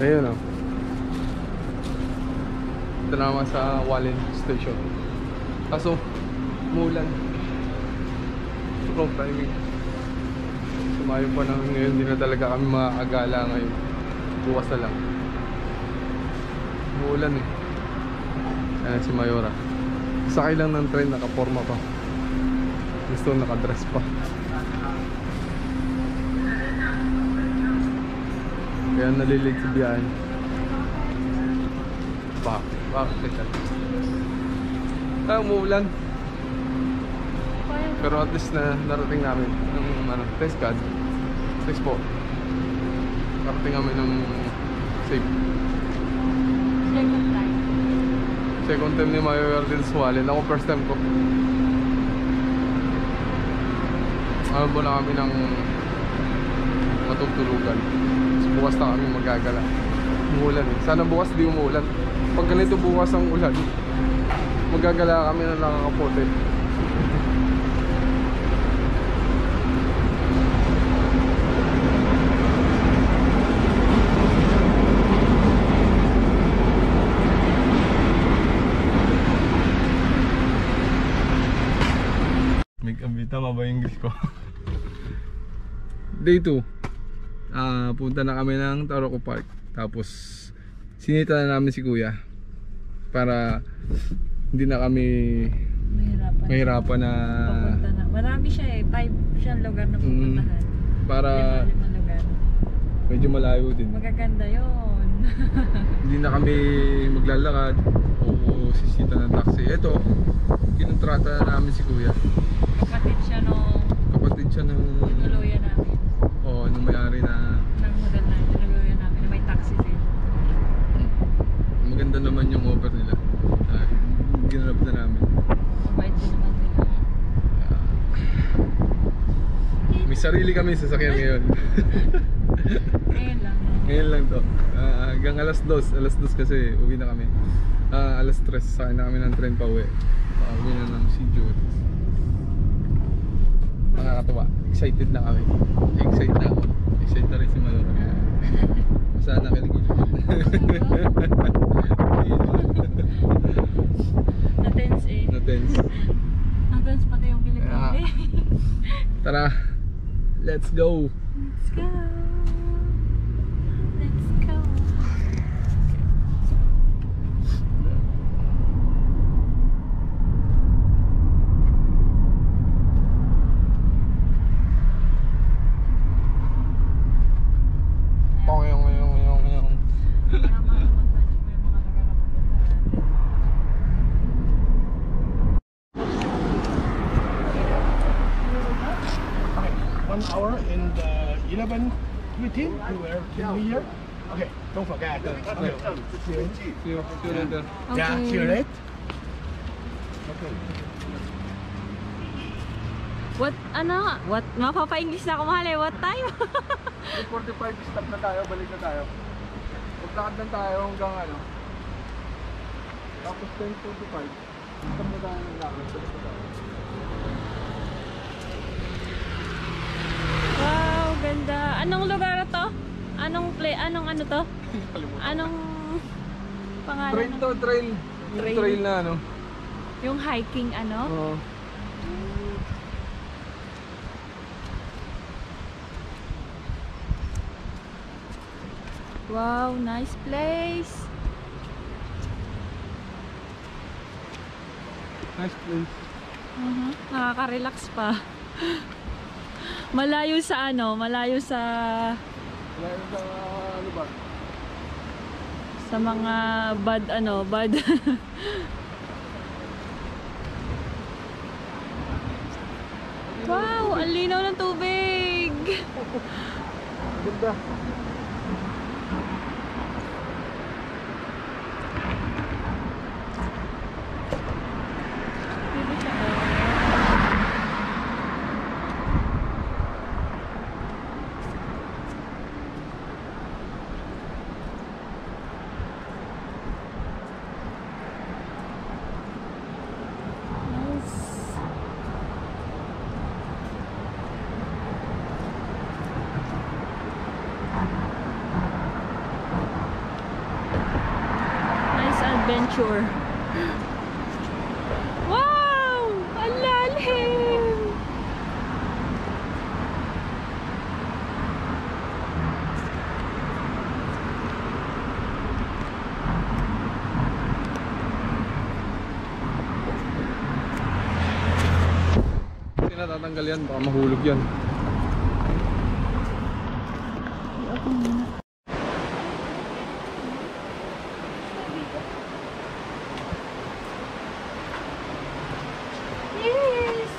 Ayun o. Ito naman sa Wallen Station. Kaso, umulan. Wrong timing. Sumayo pa na ngayon. Hindi na talaga kami makakagala ngayon. Bukas na lang. Umulan eh. Ayan si Mayora. Sakay lang ng train, nakaporma pa. Gusto nakadress pa. Kaya nalilig si biyahe. Bakit ito? Umuulan. Pero at least na narating namin ng test card. Thanks po. Narating namin ng safe. Second time. Second time ni Mayor din sa Wallen. Ako first time ko. Alam na kami ng matutulugan. Bukas na kami magagala. Umuulan eh. Sana bukas di umuulan. Pag ganito bukas ang ulan, magagala kami na nakakapote. May kabita ba yung English ko? Day 2. Punta na kami ng Taroko Park. Tapos sinita na namin si Kuya para hindi na kami mahirapan na papunta na. Marami siya eh, 5 siyang lugar na pupuntahan. Para 5 lugar. Medyo malayo din. Magaganda yun. Hindi na kami maglalakad o sisita ng taxi. Ito, kinontrata na namin si Kuya. Kapatid siya nung tinuluyan namin. Oo, nung may-ari na ng hotel na tinuluyan namin na may taxi din. Maganda naman yung offer nila. Ginarap na namin. Mabait din naman sila. May sarili kami sa sasakyan ngayon. Ngayon lang, no? Ngayon lang to. Hanggang alas 2 kasi uwi na kami. Alas 3 sakay na kami ng train pa uwi. Uwi na ng Sijuan. Nakakatuwa. Excited na kami. Excited na ako. Excited na rin si Mayora. Sana kiligin. Na-tense eh. Na-tense. Na-tense pati yung kilig namin. Tara. Let's go. Let's go. Let's go. Hour and 11:15 we were here. Okay, don't forget. Okay. See you later. Yeah, see you later. Okay. What, mapapa-English na ako mahal eh. What time? 45 stop na tayo, balik na tayo. Maglakad lang tayo hanggang ano. Tapos 10:45. Stop na tayo ng lakad, balik na tayo. Wow, ganda. Anong lugar to? Anong ano to? Anong pangalan? Trail to, trail. Yung trail na ano. Yung hiking ano? Oo. Wow, nice place. Nice place. Nakaka-relax pa. Malayo sa ano, malayo sa Wala sa ano ba? sa mga bad ano, bad. Wow, ang linaw ng tubig. Ganda. Nice adventure. Wow! Ang lalim! Hindi natatanggal yan, baka mahulog yan. Yes!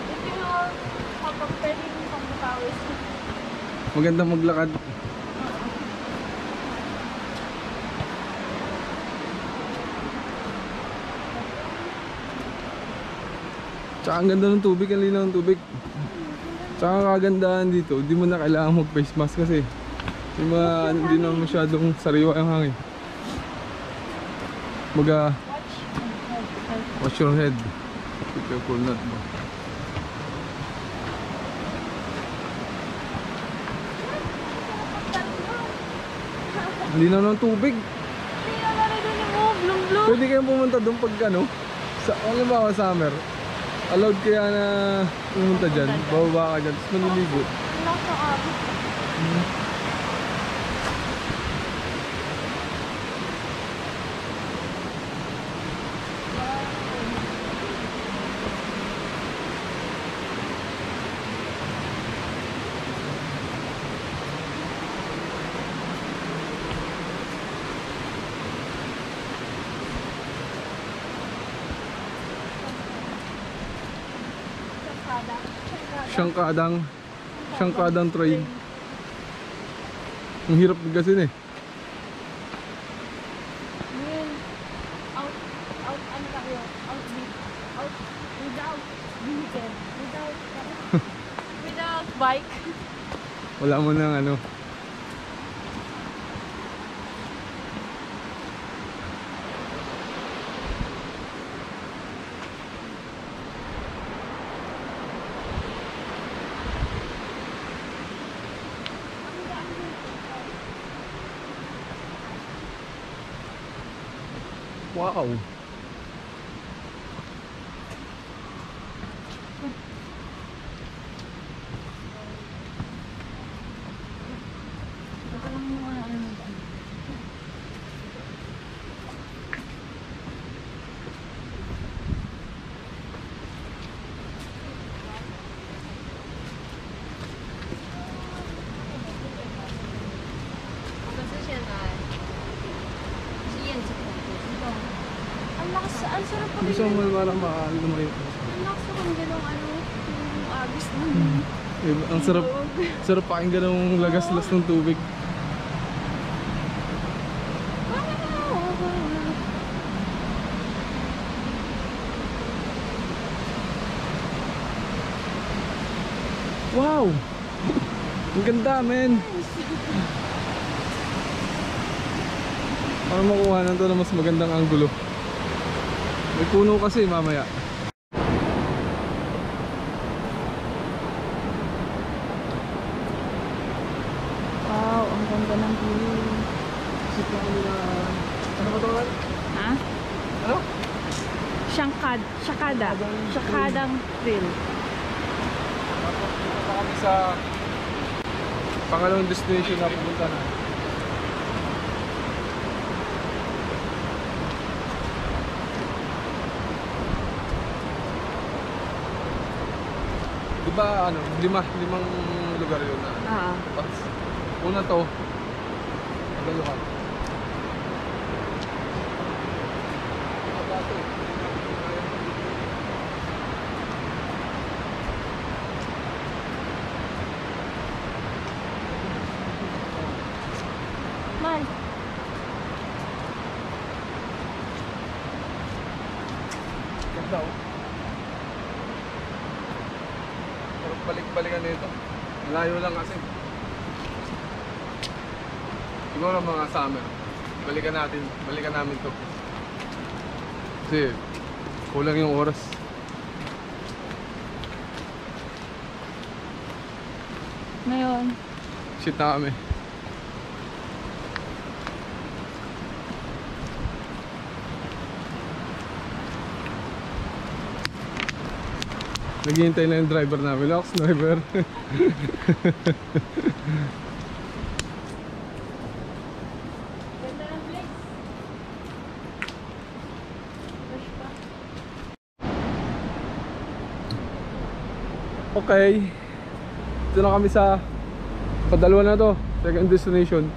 Ito yung kapag pwedeng pangpapawis. Maganda maglakad. Tsaka ang ganda ng tubig, ang linaw ng tubig. Tsaka kagandahan dito, hindi mo na kailangan mag face mask kasi yung mga hindi na masyadong sariwa ang hangin. Watch your head. Be careful not ba. Ang linaw ng tubig. Hindi na narinig mo, blum-blum. Pwede kayong pumunta doon pag ano, sa, alam ba summer, allowed kaya na pumunta dyan, bababa ka dyan, tapos maniligo. Siyangkadang train. Ang hirap gasin eh. Ano tayo? Without vehicle. Without bike. Wala mo nang ano. Wow. Ang sarap pa rin. Gusto mo parang lumayo. Ang lakas pa rin ganun, ano, yung agos ng Ang sarap pakinggan ng lagaslas ng tubig. Wow! Ang ganda, men! Para makuha na ito na mas magandang anggulo. May puno kasi mamaya. Wow, ang ganda ng view. Ano ba ito? Ha? Ano? Siyangkadang trail. Punta kami sa pangalawang destination na pupunta na. Diba ano, limang lugar yun na pass. Una to, Tagalukan. Man. Ganda oh. Pero balik-balikan nito. Malayo lang kasi. Siguro mga summer. Balikan namin to. Kasi kulang yung oras. Ngayon. Shit na kami. Naghihintay na yung driver namin. Relax, driver. Ganda ng place. Fresh pa. Okay. Ito na kami sa padalwa na to. Second destination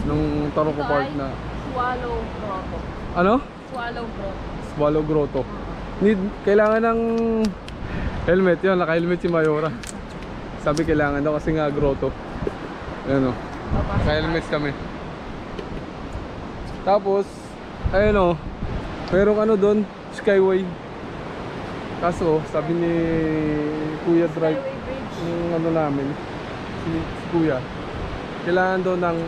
nung Taroko Park na. Swallow Grotto. Ano? Swallow Grotto. Swallow Grotto. Kailangan ng helmet. Yun, naka-helmet si Mayora. Sabi kailangan daw kasi nga grotto. Ayan o. Naka-helmet kami. Tapos, ayun o. Merong ano doon, Skyway. Kaso, sabi ni Kuya Drive, Skyway Bridge. yung ano namin, si Kuya, kailangan daw ng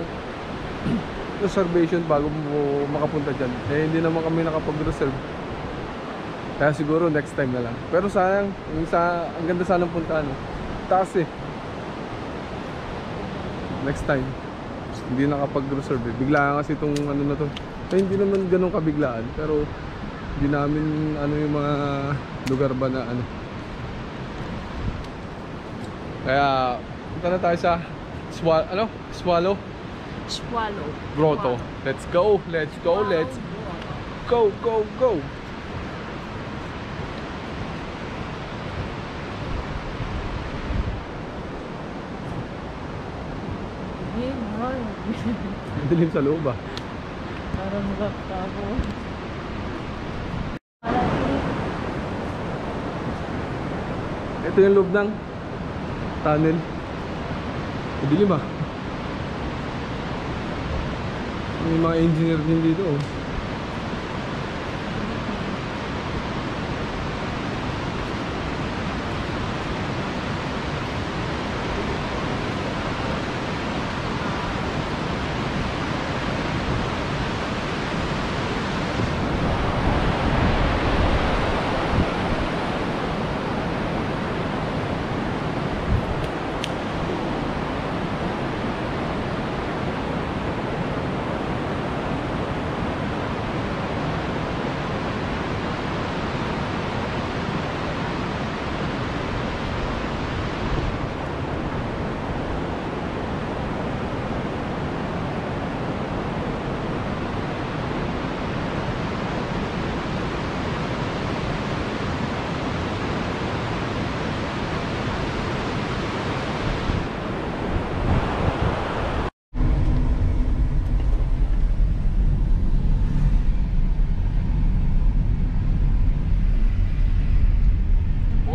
reservation bago mo makapunta dyan. Eh, hindi naman kami nakapag-reserve. Kaya siguro next time na lang. Pero sayang, ang ganda sanang punta, no? Taas eh. Next time. Hindi nakapag-reserve eh. Biglaan kasi itong ano na to. Eh, hindi naman ganun kabiglaan. Pero hindi namin ano yung mga lugar ba na ano. Kaya punta na tayo sa Swallow Grotto. Let's go. Let's go. Let's go. Go. Go. Dilim sa loob ah. Parang magkakabo. Ito yung loob ng tunnel. Dilim ah. May mga engineer din dito oh.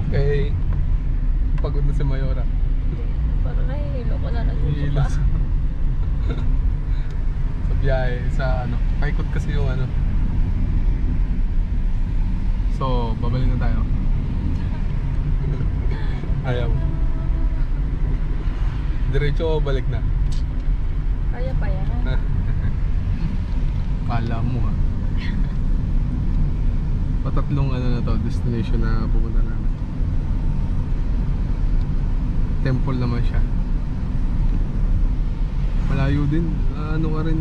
Okay. Pagod na si Mayora. Parang nahihilo ko na Hilo nagsusuka. sa biyahe, sa ano. Paikot kasi yung ano. So, babalik na tayo. Ayaw. Diretso o balik na? Kaya pa yan. Kala mo ha. Patatlong ano na to, destination na pupunta namin. Temple naman siya. Malayo din. Ano ka rin.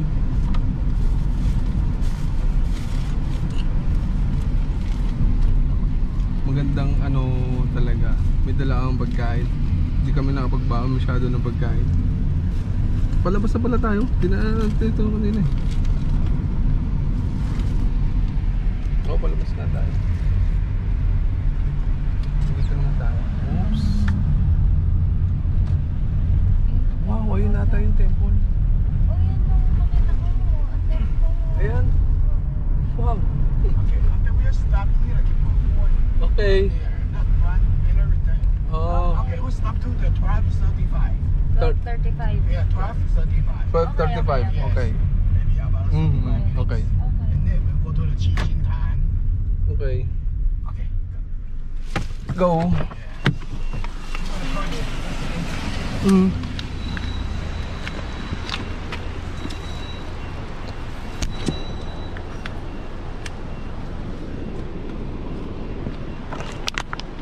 Magandang ano talaga. May dala kang pagkain. Hindi kami nakapagbaon masyado ng pagkain. Palabas na pala tayo. Dinaanan natin ito kanina eh. Oo, palabas na tayo. Dito naman tayo. Oops. Oh, yun nata yung temple. Oh, yun yung makita ko. Ang tempo. Ayan. Wow. Okay, after we are stopping here, I can put more Okay. there. Not front and everything. Oh. Okay, we'll stop to the 12:35. 12:35. Yeah, 12:35. 12:35. Yes. Okay. Maybe about Mm-hmm. Okay. Okay. And then we'll go to the Qijing Tan. Okay. Okay. Go. Mm.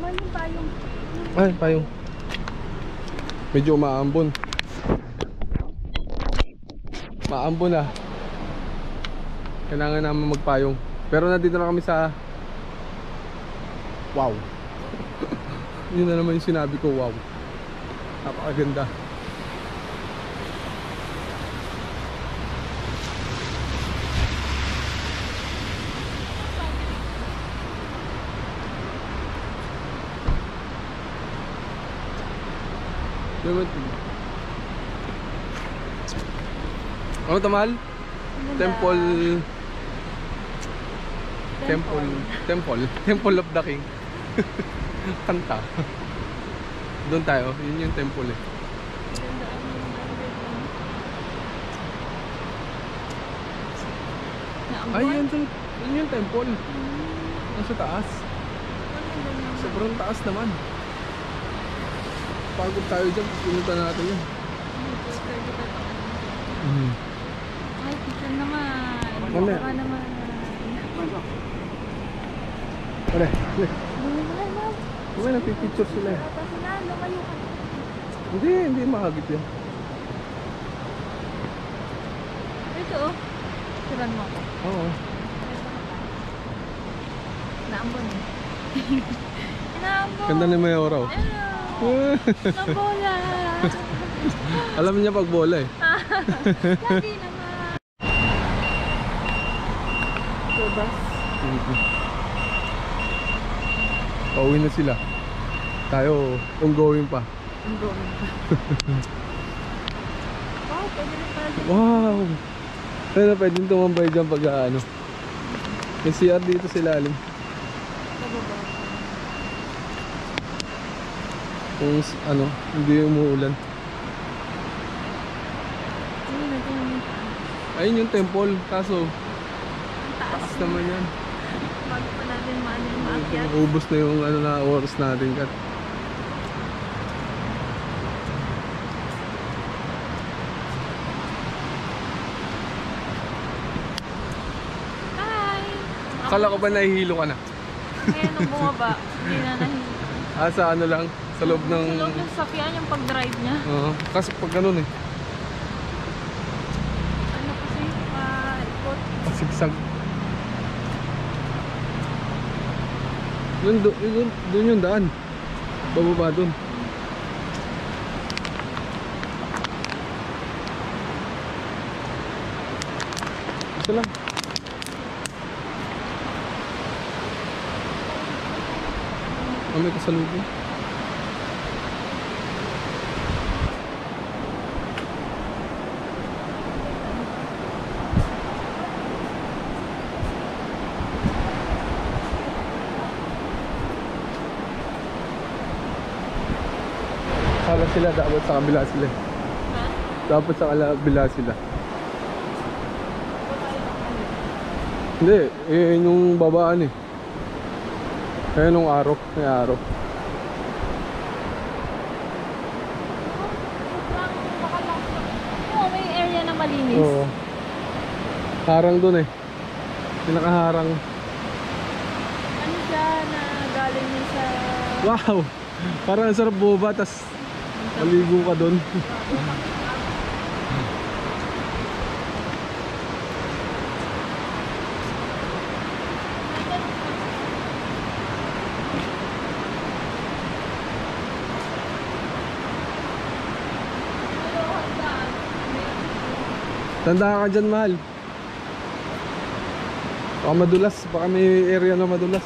Maling payong. Ay, payong. Medyo maambon. Maambon na. Kailangan naman magpayong. Pero nandito na kami sa... Wow. Yun na naman yung sinabi ko, wow. Napakaganda. Ano ito, mahal? Temple of the King. Kanta. Doon tayo, yun yung temple eh. Ay, yun yung temple. Nasa taas. Sobrang taas naman. Pagod tayo dyan, pupunta natin yun. Ay, picture naman. Mamaya. Baka naman. Wala, Lumayo na. wala, nagpipicture sila eh. Tapos na, lumayo ka. Hindi makagit yan. Ito oh. Suran mo ako. Oo. Naambon eh. Naambon. Ganda ni Mayora oh. Nabola. Alam niya pag bola eh. Lagi naman. Diba? Pauwi na sila. Tayo, ongoing pa. Ang gawin ka. Wow, pwede na pala dito. Wow! Kaya na pwedeng tumambay dyan pag ano. May CR dito sa ilalim. Pababa. Kung ano, hindi umuulan. Ayun, ito yung Ayun yung temple, kaso ang taas. taas naman yan. Bago pa natin maano yung maakyat. Ubus na yung ano na oras natin kat. Hi! Akala ko ba nahihilo ka na? Ngayon nung bumaba, hindi na nahihilo. Sa ano lang, sa loob ng... Sa loob ng sakyan yung pag-drive niya. Kasi pag ganun eh, Ano kasi, ikot. sigsag. Doon yung daan. Bababa doon. Ito lang. May kasalubong. Kala sila dapat sa kabila sila. Ha? Dapat sa kabila sila. Hindi, yung babaan eh. Kaya nung araw, may araw. Oo, may area na malinis. Oo. Harang dun eh. Pinakaharang. Ano siya na galing niya sa... Wow! Parang ang sarap boba, tas maligo ka dun. Tanda ka dyan, mahal. Baka madulas, baka may area na madulas.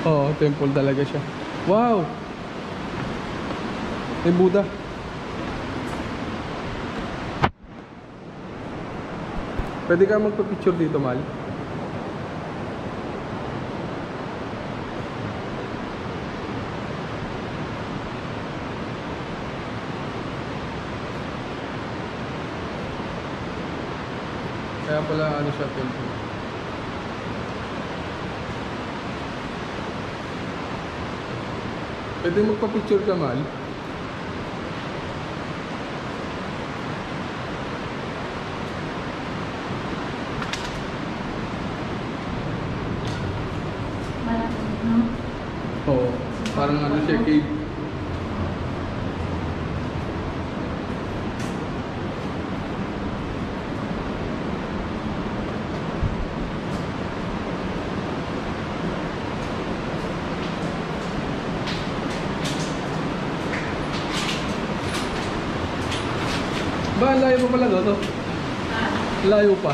Oo, temple talaga siya. Wow! May Buddha. Pwede ka magpa-picture dito, Mal? Kaya pala ano siya, temple. Pwede magpa-picture ka, Mal? Oo, parang ano siya, cave. Ba, ang layo pa pala to? Layo pa.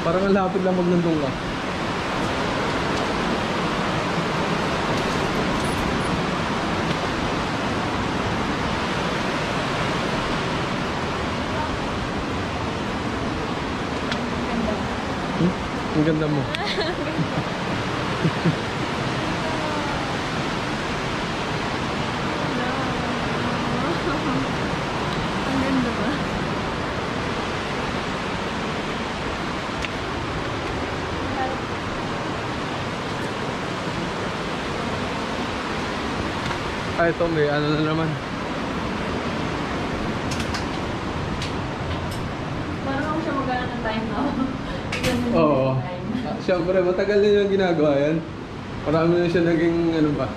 Parang ang lapit lang magnandong ka. Ang ganda mo. Ang ganda ba? Ah, ito may ano na naman. Parang ako siya magana ng time now. Oo. Siyempre, matagal na yung ginagawa yan. Marami na siya naging ano ba.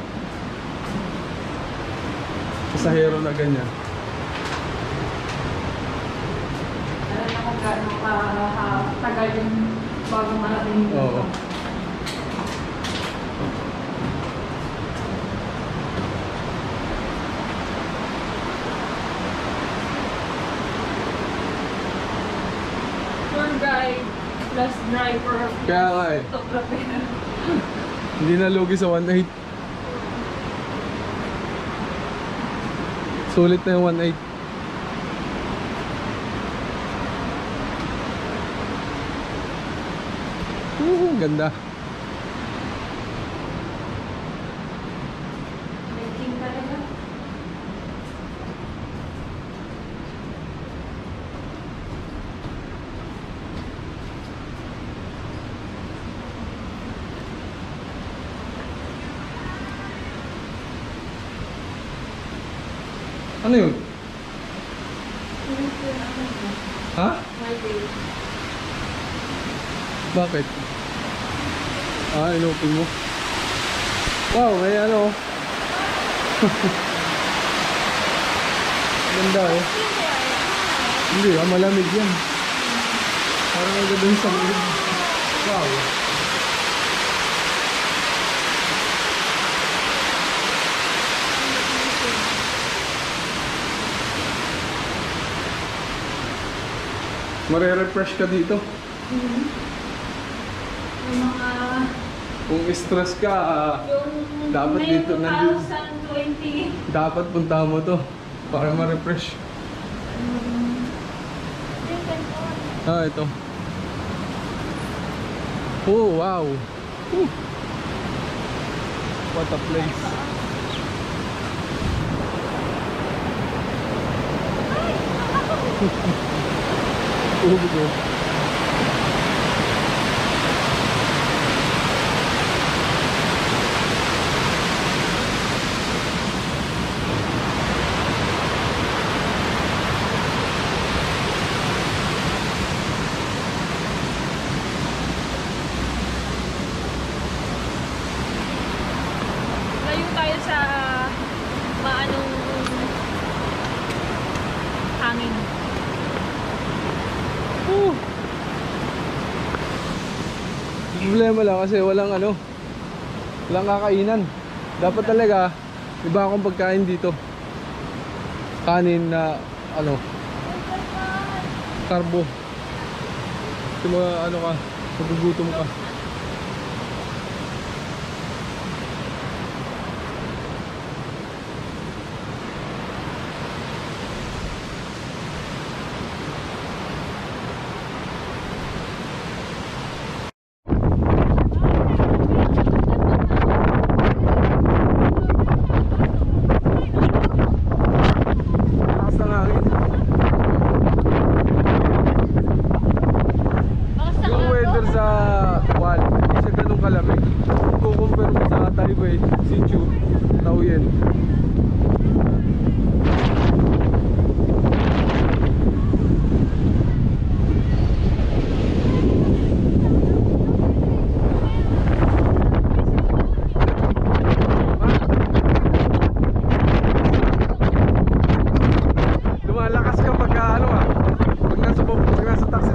Pasahero na ganyan. Alam na kung gaano tagal yung bago marating dito. Oo. Tour guide plus driver. Kaya nga eh. Photographer. Hindi na lugi sa 1.8. Sulit na yung 1.8. Ganda. Making talaga. Ano yun? Ha? My day. Bakit? Ah, inopen mo. Wow, may ano. Ganda eh. Hindi, malamig yan. Parang ang ganda sa loob. Wow. Mare-refresh ka dito. Yung mga... Kung stress ka, Yung dapat May dito nandun. 2020. Dapat punta mo to para ma-refresh. Ah, ito. Oh, wow. What a place. Oh, Layo tayo sa maanong hangin. problema lang kasi walang ano, walang kakainan. Dapat talaga iba akong pagkain dito. Kanin na ano, carbo. Kasi mga ano ka, magugutom ka.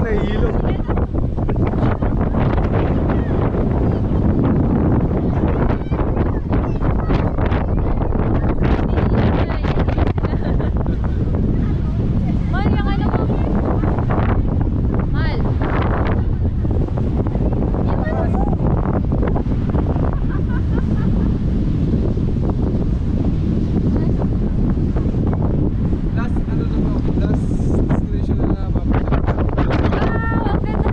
nahihilo. Mal, yung ano mo? Mal. Last, ano to po? Last destination na napapunta. Wow, ang ganda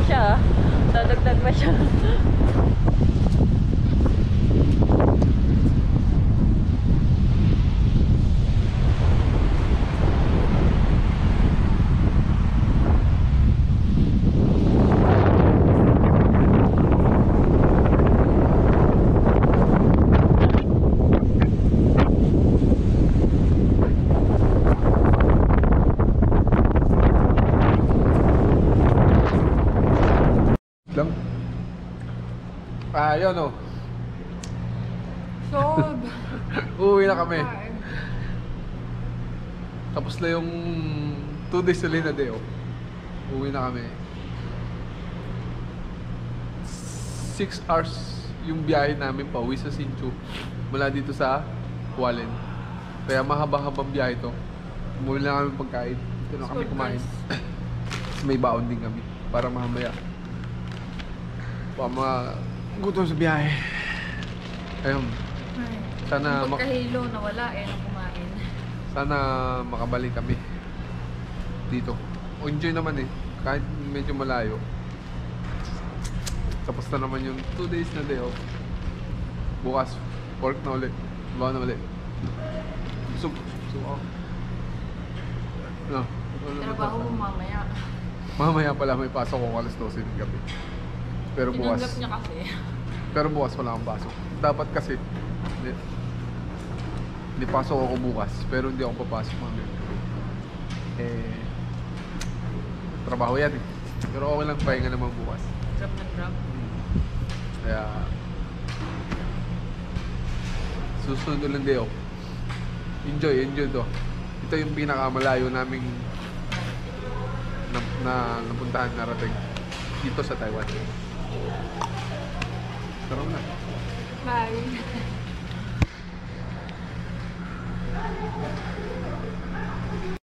pa siya. Dadagdag pa siya. Lang. Yun o. Sob! Uuwi na kami. Tapos na yung 2 days na Lina Deo. Uuwi na kami. 6 hours yung biyahe namin pa uwi sa Sinchu. Mula dito sa Hualien. Kaya mahaba-habang biyahe to. Umuwi na kami pagkain. Dito na kami kumain. Tapos may baon din kami. Para mamaya gutom sa biyahe. Ayun. Sana Pagkahilo na wala nang kumain. sana makabalik kami dito. Enjoy naman eh. Kahit medyo malayo. Tapos na naman yung 2 days na day off. Bukas, work na ulit. Bawa na ulit. So no. Trabaho mo mamaya. Mamaya pala may pasok ko alas 12 ng gabi. Pero bukas. Tinanggap niya kasi. Pero bukas wala akong pasok. Dapat kasi hindi pasok ako bukas, pero hindi ako papasok mamaya. Trabaho yan eh. Pero okay lang, pahinga naman bukas. Drop na drop. Kaya susunod ulang day off. Enjoy to. Ito yung pinakamalayo naming napuntahan, narating dito sa Taiwan. Sarap na. Bye.